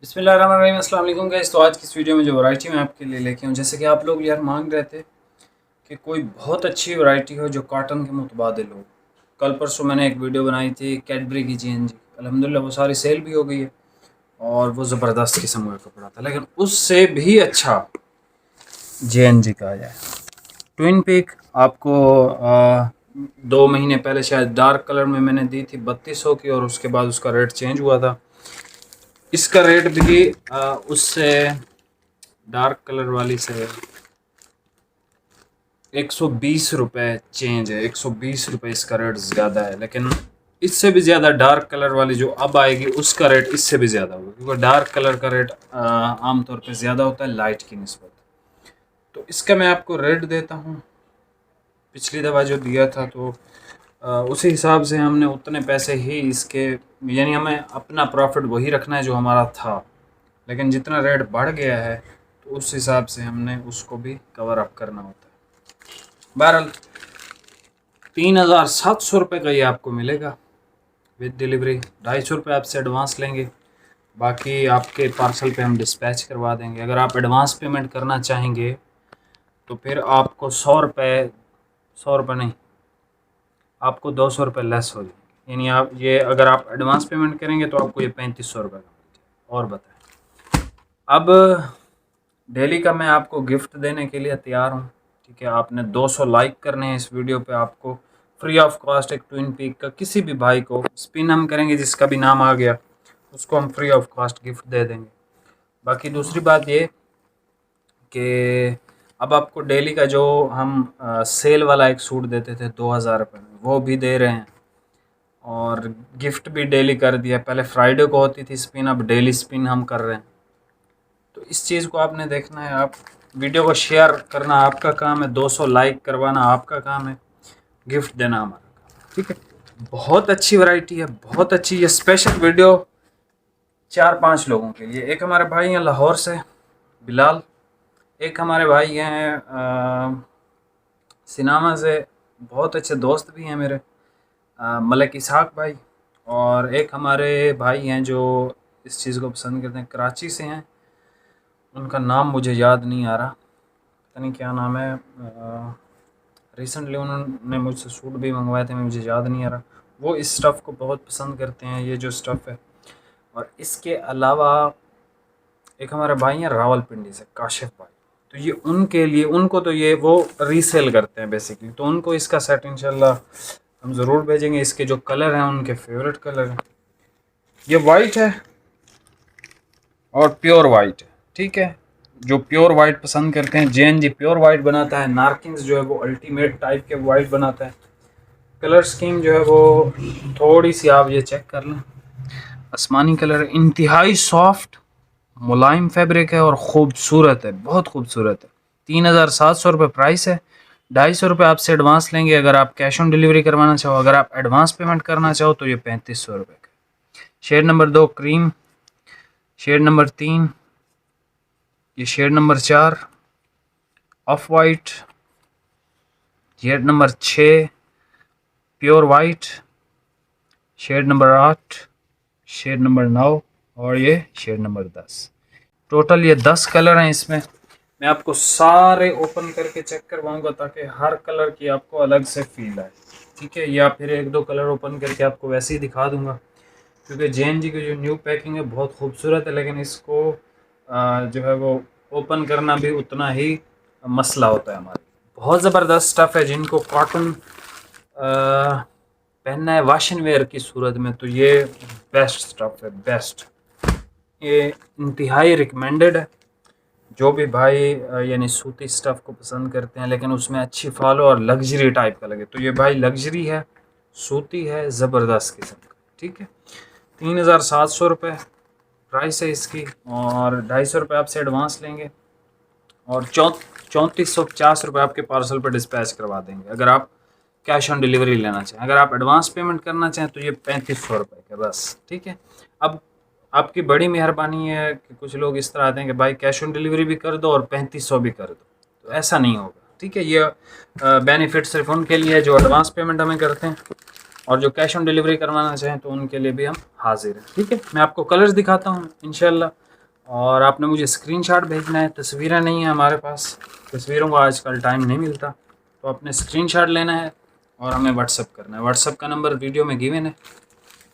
बिस्मिल्लाहिर्रहमानिर्रहीम, अस्सलाम वालेकुम गाइस। तो आज की इस वीडियो में जो वैरायटी मैं आपके लिए लेके हूँ, जैसे कि आप लोग यार मांग रहे थे कि कोई बहुत अच्छी वैरायटी हो जो कॉटन के मुतबादिल हो। कल परसों मैंने एक वीडियो बनाई थी कैडबरी की जीएनजी, अल्हम्दुलिल्लाह वो सारी सेल भी हो गई है और वो ज़बरदस्त किस्म का कपड़ा था। लेकिन उससे भी अच्छा जीएनजी का आया है ट्विन पीक। आपको 2 महीने पहले शायद डार्क कलर में मैंने दी थी 3200 की, और उसके बाद उसका रेट चेंज हुआ था। इसका रेट भी उससे डार्क कलर वाली से 120 रुपये चेंज है। 120 रुपये इसका रेट ज़्यादा है, लेकिन इससे भी ज़्यादा डार्क कलर वाली जो अब आएगी उसका रेट इससे भी ज़्यादा होगा, क्योंकि डार्क कलर का रेट आमतौर पे ज़्यादा होता है लाइट की निस्बत। तो इसका मैं आपको रेट देता हूँ। पिछली दफ़ा जो दिया था तो उसी हिसाब से हमने उतने पैसे ही इसके, यानी हमें अपना प्रॉफिट वही रखना है जो हमारा था, लेकिन जितना रेट बढ़ गया है तो उस हिसाब से हमने उसको भी कवर अप करना होता है। बहरहाल 3700 रुपये का ये आपको मिलेगा विद डिलीवरी। 250 रुपये आपसे एडवांस लेंगे, बाकी आपके पार्सल पे हम डिस्पैच करवा देंगे। अगर आप एडवांस पेमेंट करना चाहेंगे तो फिर आपको 100 रुपये नहीं, आपको 200 रुपये लेस हो जाएंगे। यानी आप ये अगर आप एडवांस पेमेंट करेंगे तो आपको ये 3500 रुपये का मिल जाएगा। और बताएं, अब डेली का मैं आपको गिफ्ट देने के लिए तैयार हूँ। ठीक है, आपने 200 लाइक करने हैं इस वीडियो पे, आपको फ्री ऑफ कॉस्ट एक ट्विन पीक का किसी भी भाई को स्पिन हम करेंगे, जिसका भी नाम आ गया उसको हम फ्री ऑफ कॉस्ट गिफ्ट दे देंगे। बाकी दूसरी बात ये कि अब आपको डेली का जो हम सेल वाला एक सूट देते थे 2000 रुपये में, वो भी दे रहे हैं, और गिफ्ट भी डेली कर दिया। पहले फ्राइडे को होती थी स्पिन, अब डेली स्पिन हम कर रहे हैं। तो इस चीज़ को आपने देखना है। आप वीडियो को शेयर करना आपका काम है, 200 लाइक करवाना आपका काम है, गिफ्ट देना हमारा काम है। ठीक है, बहुत अच्छी वैरायटी है, बहुत अच्छी। ये स्पेशल वीडियो 4-5 लोगों के लिए। एक हमारे भाई हैं लाहौर से बिलाल, एक हमारे भाई हैं सिनामा से, बहुत अच्छे दोस्त भी हैं मेरे, मलिक इसहाक भाई, और एक हमारे भाई हैं जो इस चीज़ को पसंद करते हैं, कराची से हैं। उनका नाम मुझे याद नहीं आ रहा, पता नहीं क्या नाम है। रिसेंटली उन्होंने मुझसे सूट भी मंगवाए थे, मुझे याद नहीं आ रहा। वो इस स्टफ़ को बहुत पसंद करते हैं, ये जो स्टफ़ है। और इसके अलावा एक हमारे भाई हैं रावलपिंडी से, काशिफ भाई, तो ये उनके लिए, उनको तो ये वो रीसेल करते हैं बेसिकली, तो उनको इसका सेट इंशाल्लाह हम ज़रूर भेजेंगे। इसके जो कलर हैं उनके फेवरेट कलर हैं। ये वाइट है और प्योर वाइट है। ठीक है, जो प्योर वाइट पसंद करते हैं, जेएनजी प्योर वाइट बनाता है, नारकिंस जो है वो अल्टीमेट टाइप के वाइट बनाता है। कलर स्कीम जो है वो थोड़ी सी आप ये चेक कर लें, आसमानी कलर, इंतहाई सॉफ्ट मुलायम फैब्रिक है और ख़ूबसूरत है, बहुत खूबसूरत है। 3700 रुपये प्राइस है। 250 रुपये आपसे एडवांस लेंगे अगर आप कैश ऑन डिलीवरी करवाना चाहो। अगर आप एडवांस पेमेंट करना चाहो तो ये 3500 रुपये का। Shade number 2 cream, shade number 3, ये shade number 4 off white, shade number 6 pure white, shade number 8, shade number 9 और ये शेड नंबर 10। टोटल ये 10 कलर हैं इसमें। मैं आपको सारे ओपन करके चेक करवाऊंगा ताकि हर कलर की आपको अलग से फील आए। ठीक है, या फिर 1-2 कलर ओपन करके आपको वैसे ही दिखा दूंगा, क्योंकि जेएनजी की जो न्यू पैकिंग है बहुत खूबसूरत है, लेकिन इसको जो है वो ओपन करना भी उतना ही मसला होता है हमारे। बहुत ज़बरदस्त स्टफ़ है। जिनको कॉटन पहनना है वाशन वेयर की सूरत में तो ये बेस्ट स्टफ़ है, बेस्ट। ये इंतहाई रिकमेंडेड है। जो भी भाई यानी सूती स्टफ़ को पसंद करते हैं लेकिन उसमें अच्छी फॉलो और लग्जरी टाइप का लगे, तो ये भाई लग्जरी है, सूती है, ज़बरदस्त किस्म का। ठीक है, 3700 रुपये प्राइस है इसकी, और 250 रुपये आपसे एडवांस लेंगे, और 3450 रुपये आपके पार्सल पर डिस्पैच करवा देंगे अगर आप कैश ऑन डिलीवरी लेना चाहें। अगर आप एडवांस पेमेंट करना चाहें तो ये 3500 रुपये का बस। ठीक है, अब आपकी बड़ी मेहरबानी है कि कुछ लोग इस तरह आते हैं कि भाई कैश ऑन डिलीवरी भी कर दो और 3500 भी कर दो, तो ऐसा नहीं होगा। ठीक है, ये बेनिफिट सिर्फ उनके लिए है जो एडवांस पेमेंट हमें करते हैं, और जो कैश ऑन डिलीवरी करवाना चाहें तो उनके लिए भी हम हाजिर हैं। ठीक है, मैं आपको कलर्स दिखाता हूँ इंशाल्लाह। और आपने मुझे स्क्रीनशॉट भेजना है, तस्वीरें नहीं है हमारे पास, तस्वीरों का आजकल टाइम नहीं मिलता, तो आपने स्क्रीनशॉट लेना है और हमें व्हाट्सअप करना है। व्हाट्सअप का नंबर वीडियो में गिवन है।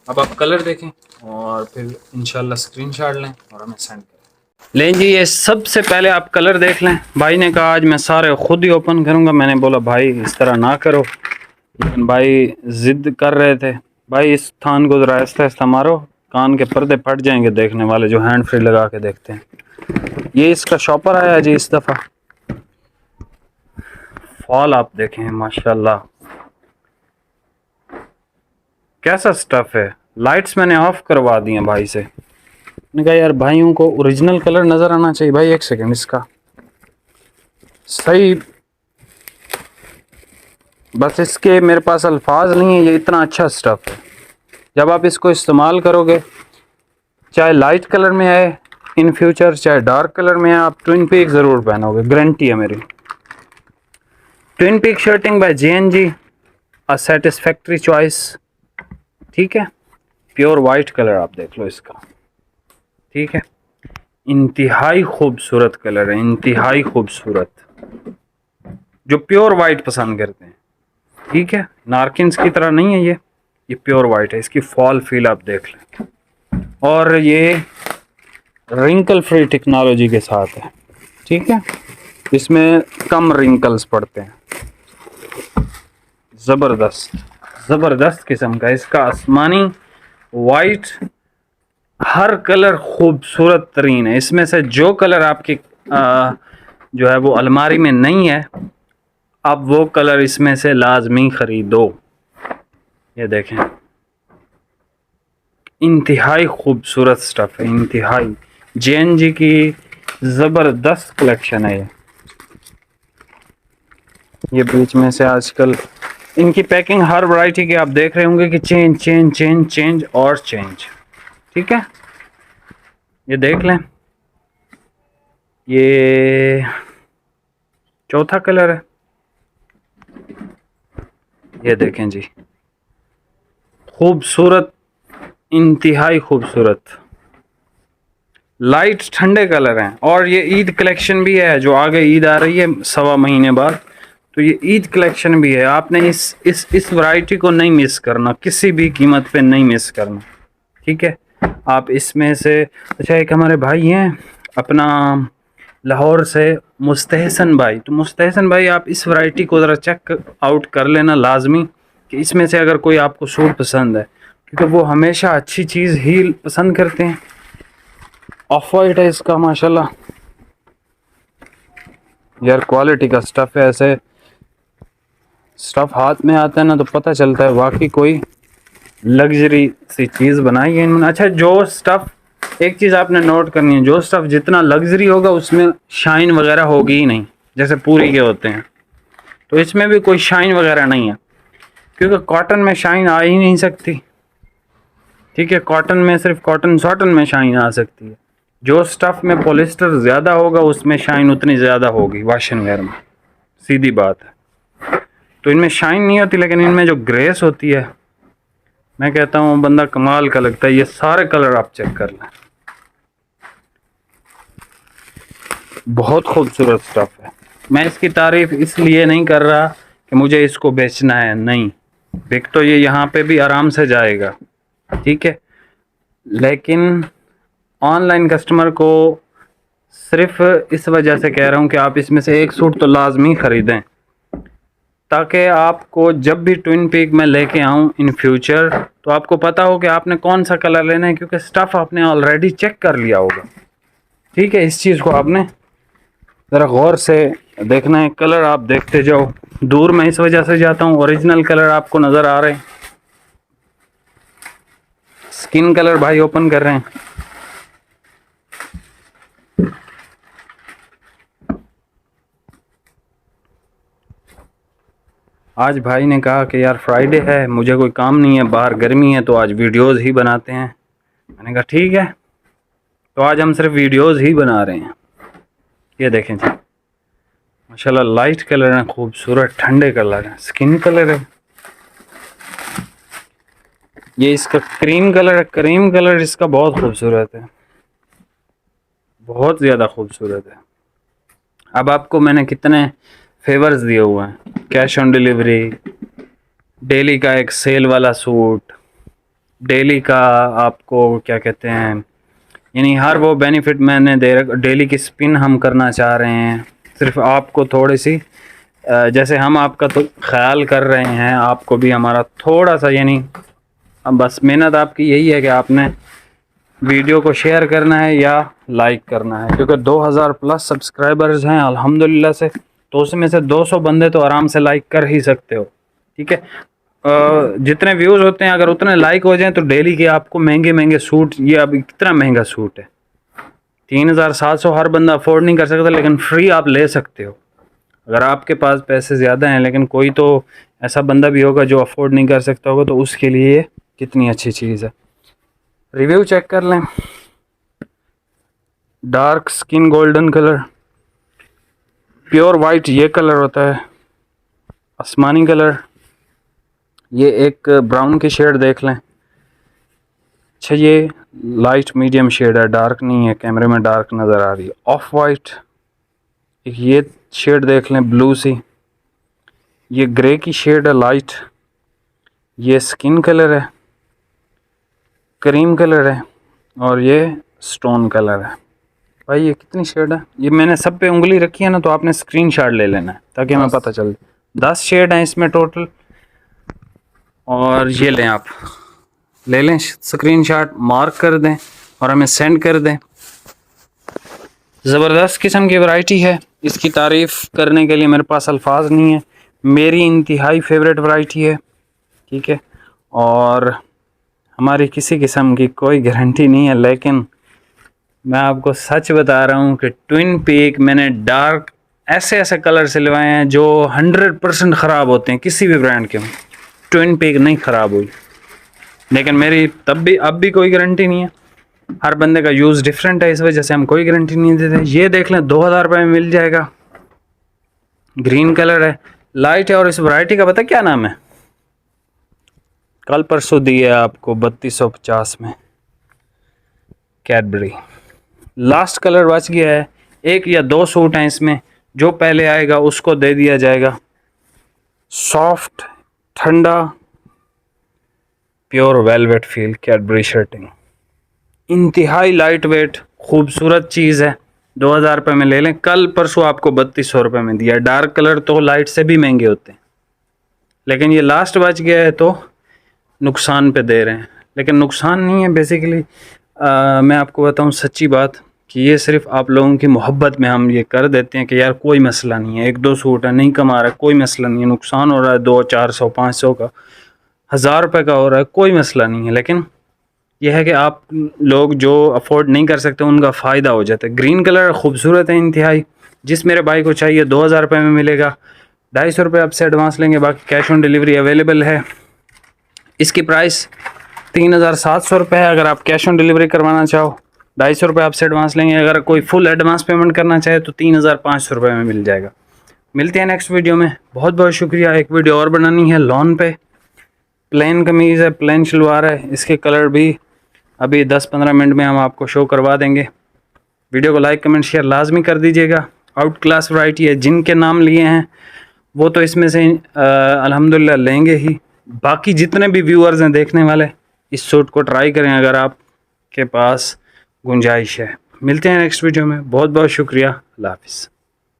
अब आप कलर देखें और फिर इंशाल्लाह स्क्रीनशॉट लें और हमें सेंड करें। लें जी, ये सबसे पहले आप कलर देख लें। भाई ने कहा आज मैं सारे खुद ही ओपन करूँगा। मैंने बोला भाई इस तरह ना करो, लेकिन भाई ज़िद कर रहे थे। भाई इस थान को ज़रा आहिस्ता आहिस्ता मारो, कान के पर्दे फट जाएंगे देखने वाले जो हैंड फ्री लगा के देखते हैं। ये इसका शॉपर आया जी इस दफ़ा। फॉल आप देखें माशाल्लाह, कैसा स्टफ है। लाइट्स मैंने ऑफ करवा दी हैं भाई से। मैंने कहा यार भाइयों को ओरिजिनल कलर नज़र आना चाहिए। भाई एक सेकंड, इसका सही, बस इसके मेरे पास अल्फाज नहीं है, ये इतना अच्छा स्टफ है। जब आप इसको इस्तेमाल करोगे, चाहे लाइट कलर में है इन फ्यूचर, चाहे डार्क कलर में है, आप ट्विन पीक ज़रूर पहनोगे, गारंटी है मेरी। Twin peak shirting by JNG, a satisfactory choice. ठीक है, प्योर वाइट कलर आप देख लो इसका। ठीक है, इंतहाई खूबसूरत कलर है, इंतहाई खूबसूरत, जो प्योर वाइट पसंद करते हैं। ठीक है, नारकिन्स की तरह नहीं है ये प्योर वाइट है। इसकी फॉल फील आप देख लें, और ये रिंकल फ्री टेक्नोलॉजी के साथ है। ठीक है, इसमें कम रिंकल्स पड़ते हैं। ज़बरदस्त ज़बरदस्त किस्म का इसका आसमानी वाइट, हर कलर खूबसूरत तरीन है। इसमें से जो कलर आपकी जो है वो अलमारी में नहीं है, आप वो कलर इसमें से लाजमी ख़रीदो। ये देखें, इंतहाई खूबसूरत स्टफ़ है, इंतहाई। JNG की ज़बरदस्त कलेक्शन है ये बीच में से आजकल इनकी पैकिंग हर वैरायटी के आप देख रहे होंगे कि चेंज चेंज चेंज चेंज और चेंज। ठीक है, ये देख लें, ये चौथा कलर है। ये देखें जी, खूबसूरत, इंतहाई खूबसूरत, लाइट ठंडे कलर हैं। और ये ईद कलेक्शन भी है, जो आगे ईद आ रही है 1.25 महीने बाद, तो ये ईद कलेक्शन भी है। आपने इस वैरायटी को नहीं मिस करना, किसी भी कीमत पे नहीं मिस करना। ठीक है, आप इसमें से, अच्छा एक हमारे भाई हैं अपना लाहौर से, मुस्तहसन भाई, तो मुस्तहसन भाई आप इस वैरायटी को ज़रा चेक आउट कर लेना लाजमी, कि इसमें से अगर कोई आपको सूट पसंद है, क्योंकि वो हमेशा अच्छी चीज़ ही पसंद करते हैं। ऑफ वाइट है इसका माशाल्लाह, यार क्वालिटी का स्टफ़ है। ऐसे स्टफ़ हाथ में आता है ना तो पता चलता है वाकई कोई लग्जरी सी चीज़ बनाई है इन्होंने। अच्छा, जो स्टफ़, एक चीज़ आपने नोट करनी है, जो स्टफ़ जितना लग्जरी होगा उसमें शाइन वगैरह होगी ही नहीं, जैसे पूरी के होते हैं। तो इसमें भी कोई शाइन वगैरह नहीं है, क्योंकि कॉटन में शाइन आ ही नहीं सकती। ठीक है, कॉटन में सिर्फ कॉटन सॉटन में शाइन आ सकती है। जो स्टफ़ में पॉलिस्टर ज़्यादा होगा उसमें शाइन उतनी ज़्यादा होगी वॉशन वेयर में, सीधी बात है। तो इनमें शाइन नहीं होती, लेकिन इनमें जो ग्रेस होती है, मैं कहता हूँ बंदा कमाल का लगता है। ये सारे कलर आप चेक कर लें, बहुत खूबसूरत स्टफ़ है। मैं इसकी तारीफ़ इसलिए नहीं कर रहा कि मुझे इसको बेचना है, नहीं, बिक तो ये यहाँ पे भी आराम से जाएगा। ठीक है, लेकिन ऑनलाइन कस्टमर को सिर्फ इस वजह से कह रहा हूँ कि आप इसमें से एक सूट तो लाजमी ख़रीदें, ताकि आपको जब भी ट्विन पीक में लेके आऊँ इन फ्यूचर, तो आपको पता हो कि आपने कौन सा कलर लेना है, क्योंकि स्टफ़ आपने ऑलरेडी चेक कर लिया होगा। ठीक है, इस चीज़ को आपने ज़रा गौर से देखना है। कलर आप देखते जाओ, दूर मैं इस वजह से जाता हूँ, ओरिजिनल कलर आपको नज़र आ रहे हैं। स्किन कलर भाई ओपन कर रहे हैं। आज भाई ने कहा कि यार फ्राइडे है, मुझे कोई काम नहीं है, बाहर गर्मी है, तो आज वीडियोज़ ही बनाते हैं। मैंने कहा ठीक है, तो आज हम सिर्फ वीडियोज़ ही बना रहे हैं। ये देखें जी, माशाल्लाह लाइट कलर है, खूबसूरत ठंडे कलर है, स्किन कलर है। ये इसका क्रीम कलर है, क्रीम कलर इसका बहुत खूबसूरत है। बहुत ज़्यादा खूबसूरत है। अब आपको मैंने कितने फेवर्स दिए हुए हैं, कैश ऑन डिलीवरी, डेली का एक सेल वाला सूट, डेली का आपको क्या कहते हैं, यानी हर वो बेनिफिट मैंने दे रखा। डेली की स्पिन हम करना चाह रहे हैं, सिर्फ आपको थोड़ी सी जैसे हम आपका तो ख्याल कर रहे हैं, आपको भी हमारा थोड़ा सा, यानी अब बस मेहनत आपकी यही है कि आपने वीडियो को शेयर करना है या लाइक करना है, क्योंकि 2000 प्लस सब्सक्राइबर्स हैं अल्हम्दुलिल्लाह से, तो उसमें से 200 बंदे तो आराम से लाइक कर ही सकते हो। ठीक है, जितने व्यूज़ होते हैं अगर उतने लाइक हो जाएं तो डेली के आपको महंगे महंगे सूट, ये अभी कितना महंगा सूट है, 3700 हर बंदा अफोर्ड नहीं कर सकता, लेकिन फ्री आप ले सकते हो अगर आपके पास पैसे ज़्यादा हैं। लेकिन कोई तो ऐसा बंदा भी होगा जो अफोर्ड नहीं कर सकता होगा, तो उसके लिए ये कितनी अच्छी चीज़ है। रिव्यू चेक कर लें। Dark skin golden colour, pure white ये कलर होता है, आसमानी कलर, ये एक ब्राउन की शेड देख लें। अच्छा ये लाइट मीडियम शेड है, डार्क नहीं है, कैमरे में डार्क नज़र आ रही है। ऑफ वाइट, एक ये शेड देख लें ब्लू सी, ये ग्रे की शेड है लाइट, ये स्किन कलर है, क्रीम कलर है, और ये स्टोन कलर है। भाई ये कितनी शेड है, ये मैंने सब पे उंगली रखी है ना, तो आपने स्क्रीनशॉट ले लेना है ताकि हमें पता चले। 10 शेड हैं इसमें टोटल, और ये लें, आप ले लें स्क्रीनशॉट, मार्क कर दें और हमें सेंड कर दें। ज़बरदस्त किस्म की वैरायटी है, इसकी तारीफ़ करने के लिए मेरे पास अल्फाज नहीं है। मेरी इंतहाई फेवरेट वैरायटी है। ठीक है, और हमारी किसी किस्म की कोई गारंटी नहीं है, लेकिन मैं आपको सच बता रहा हूँ कि ट्विन पीक मैंने डार्क ऐसे ऐसे कलर सिलवाए हैं जो 100% ख़राब होते हैं, किसी भी ब्रांड के। ट्विन पीक नहीं ख़राब हुई, लेकिन मेरी तब भी अब भी कोई गारंटी नहीं है। हर बंदे का यूज़ डिफरेंट है, इस वजह से हम कोई गारंटी नहीं देते। ये देख लें, 2000 रुपये में मिल जाएगा। ग्रीन कलर है, लाइट है, और इस वैरायटी का पता क्या नाम है, कल परसों दी है आपको 3250 में, कैडबरी। लास्ट कलर बच गया है, एक या दो सूट हैं इसमें, जो पहले आएगा उसको दे दिया जाएगा। सॉफ्ट ठंडा pure velvet feel Cadbury shirting, इंतहाई लाइट वेट खूबसूरत चीज़ है। 2000 रुपये में ले लें, कल परसों आपको 3200 रुपये में दिया। डार्क कलर तो लाइट से भी महंगे होते हैं, लेकिन ये लास्ट बच गया है तो नुकसान पे दे रहे हैं, लेकिन नुकसान नहीं है बेसिकली। मैं आपको बताऊं सच्ची बात कि ये सिर्फ आप लोगों की मोहब्बत में हम ये कर देते हैं कि यार कोई मसला नहीं है, एक दो सूट है, नहीं कमा रहा है, कोई मसला नहीं है। नुकसान हो रहा है 200, 400, 500 का, 1000 रुपये का हो रहा है, कोई मसला नहीं है, लेकिन यह है कि आप लोग जो अफोर्ड नहीं कर सकते उनका फ़ायदा हो जाता है। ग्रीन कलर खूबसूरत है इंतहाई, जिस मेरे भाई को चाहिए 2000 रुपये में मिलेगा। 250 रुपये आपसे एडवांस लेंगे, बाकी कैश ऑन डिलीवरी अवेलेबल है। इसकी प्राइस 3700 रुपये है। अगर आप कैश ऑन डिलीवरी करवाना चाहो 250 रुपये आपसे एडवांस लेंगे, अगर कोई फुल एडवांस पेमेंट करना चाहे तो 3500 रुपये में मिल जाएगा। मिलते हैं नेक्स्ट वीडियो में, बहुत बहुत शुक्रिया। एक वीडियो और बनानी है लॉन पे, प्लेन कमीज़ है, प्लेन शलवार है, इसके कलर भी अभी 10-15 मिनट में हम आपको शो करवा देंगे। वीडियो को लाइक कमेंट शेयर लाजमी कर दीजिएगा। आउट क्लास वैरायटी है, जिनके नाम लिए हैं वो तो इसमें से अल्हम्दुलिल्लाह लेंगे ही। बाकी जितने भी व्यूअर्स हैं देखने वाले, इस सूट को ट्राई करें अगर आपके पास गुंजाइश है। मिलते हैं नेक्स्ट वीडियो में, बहुत बहुत शुक्रिया, अल्लाह हाफ़िज़।